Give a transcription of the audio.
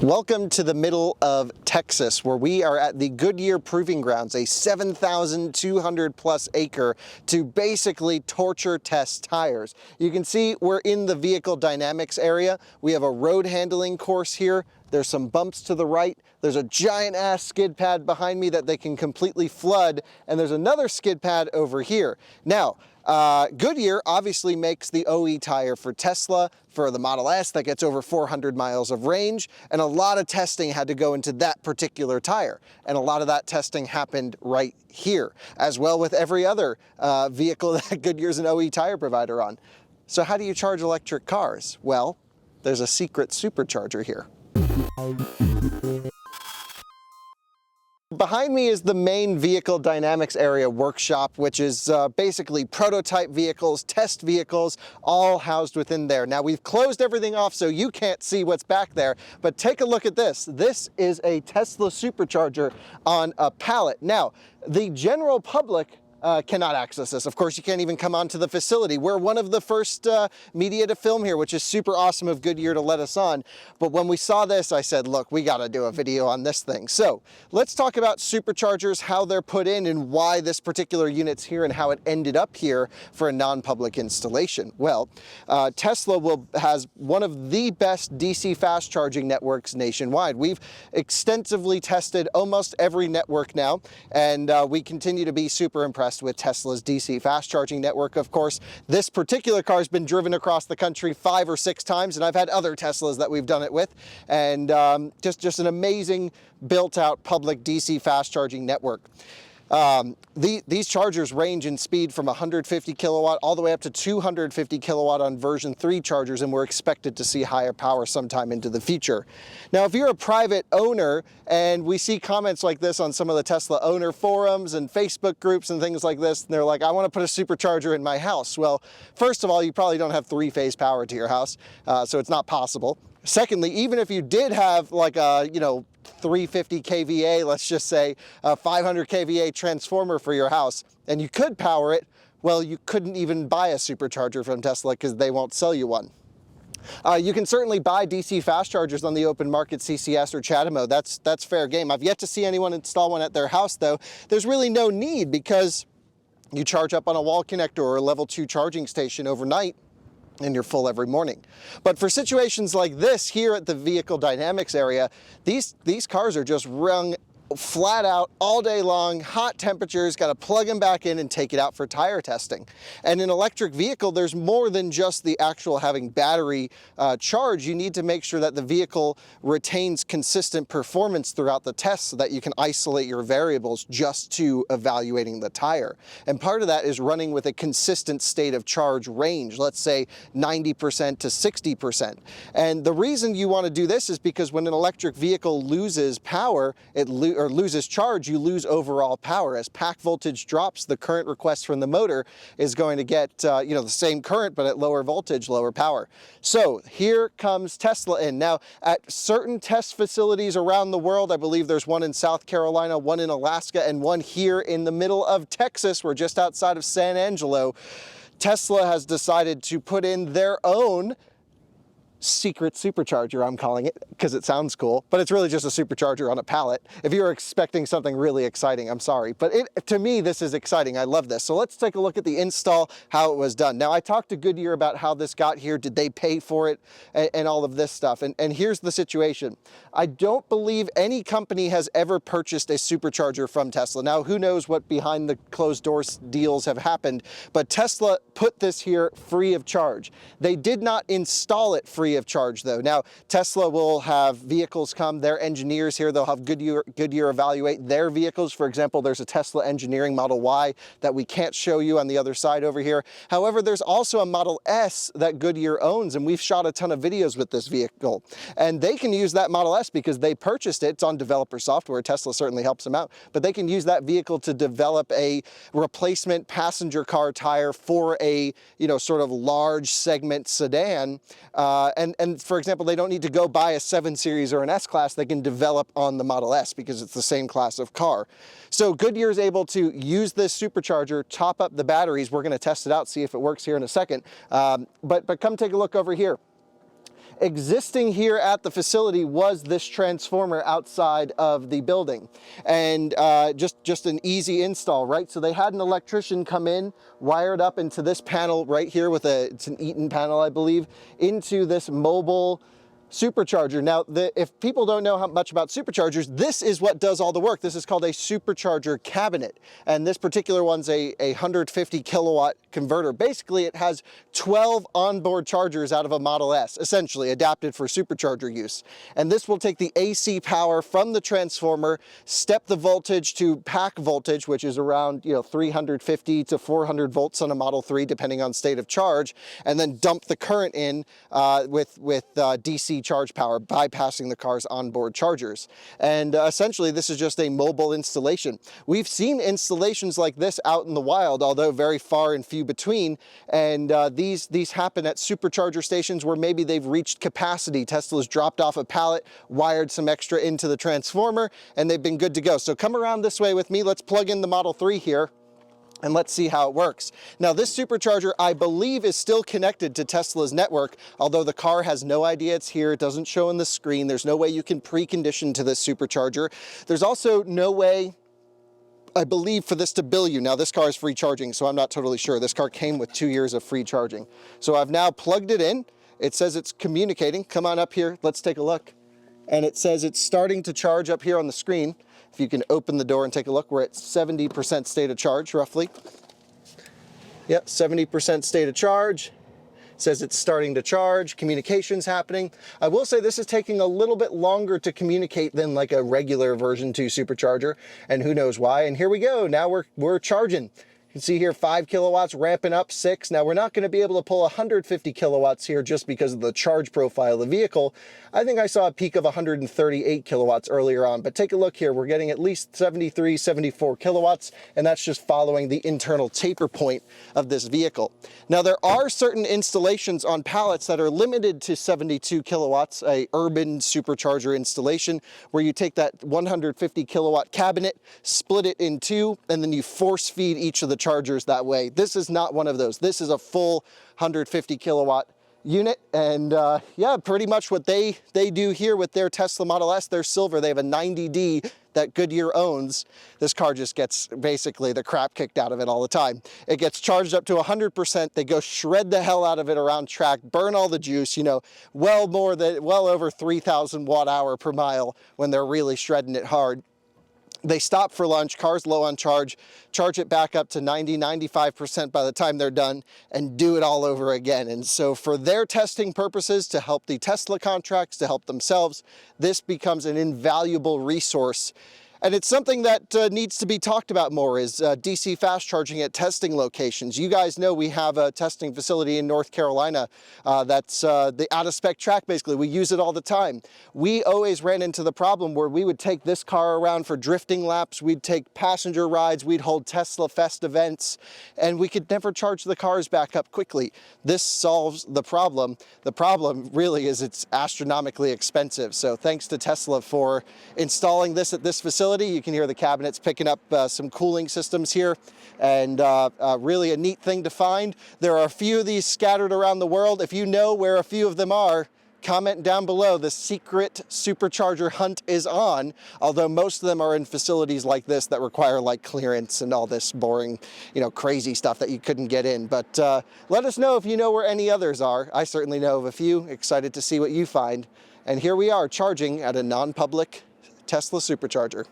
Welcome to the middle of Texas, where we are at the Goodyear Proving Grounds, a 7,200 plus acre to basically torture test tires. You can see we're in the vehicle dynamics area. We have a road handling course here. There's some bumps to the right. There's a giant ass skid pad behind me that they can completely flood. And there's another skid pad over here. Now, Goodyear obviously makes the OE tire for Tesla, for the Model S that gets over 400 miles of range, and a lot of testing had to go into that particular tire. And a lot of that testing happened right here, as well with every other vehicle that Goodyear's an OE tire provider on. So how do you charge electric cars? Well, there's a secret supercharger here. Behind me is the main vehicle dynamics area workshop, which is basically prototype vehicles, test vehicles, all housed within there. Now we've closed everything off so you can't see what's back there, but take a look at this. This is a Tesla supercharger on a pallet. Now, the general public cannot access this. Of course, you can't even come onto the facility. We're one of the first media to film here, which is super awesome of Goodyear to let us on. But when we saw this, I said, look, we got to do a video on this thing. So let's talk about superchargers, how they're put in, and why this particular unit's here and how it ended up here for a non-public installation. Well, Tesla has one of the best DC fast charging networks nationwide. We've extensively tested almost every network now, and we continue to be super impressed with Tesla's DC fast charging network. Of course, this particular car has been driven across the country 5 or 6 times, and I've had other Teslas that we've done it with, and just an amazing built out public DC fast charging network. These chargers range in speed from 150 kilowatt all the way up to 250 kilowatt on version 3 chargers, and we're expected to see higher power sometime into the future. Now, if you're a private owner, and we see comments like this on some of the Tesla owner forums and Facebook groups and things like this, and they're like, I want to put a supercharger in my house. Well, first of all, you probably don't have 3-phase power to your house, so it's not possible. Secondly, even if you did have like a, 350 kVA, let's just say a 500 kVA transformer for your house, and you could power it, well, you couldn't even buy a supercharger from Tesla because they won't sell you one. You can certainly buy DC fast chargers on the open market, CCS or CHAdeMO. That's fair game. I've yet to see anyone install one at their house, though. There's really no need because you charge up on a wall connector or a level 2 charging station overnight, and you're full every morning. But for situations like this here at the vehicle dynamics area, these cars are just rung flat out all day long, hot temperatures, got to plug them back in and take it out for tire testing. And in an electric vehicle, there's more than just the actual having battery charge. You need to make sure that the vehicle retains consistent performance throughout the test so that you can isolate your variables just to evaluating the tire. And part of that is running with a consistent state of charge range, let's say 90% to 60%. And the reason you want to do this is because when an electric vehicle loses power, or loses charge, you lose overall power. As pack voltage drops, the current request from the motor is going to get the same current but at lower voltage, lower power. So here comes Tesla in. Now, at certain test facilities around the world, I believe there's one in South Carolina, one in Alaska, and one here in the middle of Texas. We're just outside of San Angelo. Tesla has decided to put in their own secret supercharger, I'm calling it, because it sounds cool, but it's really just a supercharger on a pallet. If you were expecting something really exciting, I'm sorry, but to me, this is exciting. I love this. So let's take a look at the install, how it was done. Now, I talked to Goodyear about how this got here. Did they pay for it and all of this stuff? And here's the situation. I don't believe any company has ever purchased a supercharger from Tesla. Now, who knows what behind the closed doors deals have happened, but Tesla put this here free of charge. They did not install it free of charge, though. Now, Tesla will have vehicles come, their engineers here, they'll have Goodyear evaluate their vehicles. For example, there's a Tesla engineering Model Y that we can't show you on the other side over here. However, there's also a Model S that Goodyear owns, and we've shot a ton of videos with this vehicle. And they can use that Model S because they purchased it. It's on developer software. Tesla certainly helps them out. But they can use that vehicle to develop a replacement passenger car tire for a, sort of large segment sedan. And for example, they don't need to go buy a 7 Series or an S-Class. They can develop on the Model S because it's the same class of car. So Goodyear is able to use this supercharger, top up the batteries. We're going to test it out, see if it works here in a second. But come take a look over here. Existing here at the facility was this transformer outside of the building, and just an easy install, right? So they had an electrician come in, wired up into this panel right here with it's an Eaton panel, I believe, into this mobile supercharger. Now, if people don't know how much about superchargers, this is what does all the work. This is called a supercharger cabinet, and this particular one's a 150 kilowatt converter. Basically, it has 12 onboard chargers out of a Model S, essentially adapted for supercharger use. And this will take the AC power from the transformer, step the voltage to pack voltage, which is around 350 to 400 volts on a Model 3, depending on state of charge, and then dump the current in with DC charge power, bypassing the car's onboard chargers. And essentially, this is just a mobile installation. We've seen installations like this out in the wild, although very far and few between, and these happen at supercharger stations where maybe they've reached capacity. Tesla's dropped off a pallet, wired some extra into the transformer, and they've been good to go. So come around this way with me. Let's plug in the Model 3 here, and let's see how it works. Now, this supercharger, I believe, is still connected to Tesla's network, although the car has no idea it's here. It doesn't show on the screen. There's no way you can precondition to this supercharger. There's also no way, I believe, for this to bill you. Now, this car is free charging, so I'm not totally sure. This car came with 2 years of free charging. So I've now plugged it in. It says it's communicating. Come on up here. Let's take a look. And it says it's starting to charge up here on the screen. If you can open the door and take a look, we're at 70% state of charge, roughly. Yep, 70% state of charge. It says it's starting to charge, communication's happening. I will say this is taking a little bit longer to communicate than like a regular version 2 supercharger, and who knows why. And here we go, now we're charging. You can see here 5 kilowatts, ramping up 6. Now, we're not going to be able to pull 150 kilowatts here just because of the charge profile of the vehicle. I think I saw a peak of 138 kilowatts earlier on, but take a look here. We're getting at least 73, 74 kilowatts, and that's just following the internal taper point of this vehicle. Now, there are certain installations on pallets that are limited to 72 kilowatts, a urban supercharger installation, where you take that 150 kilowatt cabinet, split it in two, and then you force feed each of the chargers that way. This is not one of those. This is a full 150 kilowatt unit, and yeah, pretty much what they do here with their Tesla Model S, their silver. They have a 90D that Goodyear owns. This car just gets basically the crap kicked out of it all the time. It gets charged up to 100%. They go shred the hell out of it around track, burn all the juice, well over 3,000 watt hour per mile when they're really shredding it hard. They stop for lunch, car's low on charge, charge it back up to 90, 95% by the time they're done, and do it all over again. And so for their testing purposes, to help the Tesla contracts, to help themselves, this becomes an invaluable resource. And it's something that needs to be talked about more, is DC fast charging at testing locations. You guys know we have a testing facility in North Carolina that's the out-of-spec track, basically. We use it all the time. We always ran into the problem where we would take this car around for drifting laps, we'd take passenger rides, we'd hold Tesla Fest events, and we could never charge the cars back up quickly. This solves the problem. The problem really is it's astronomically expensive. So thanks to Tesla for installing this at this facility. You can hear the cabinets picking up some cooling systems here, and really a neat thing to find. There are a few of these scattered around the world. If you know where a few of them are, comment down below. The secret supercharger hunt is on, although most of them are in facilities like this that require like clearance and all this boring, crazy stuff that you couldn't get in. But let us know if you know where any others are. I certainly know of a few. Excited to see what you find. And here we are charging at a non-public Tesla supercharger.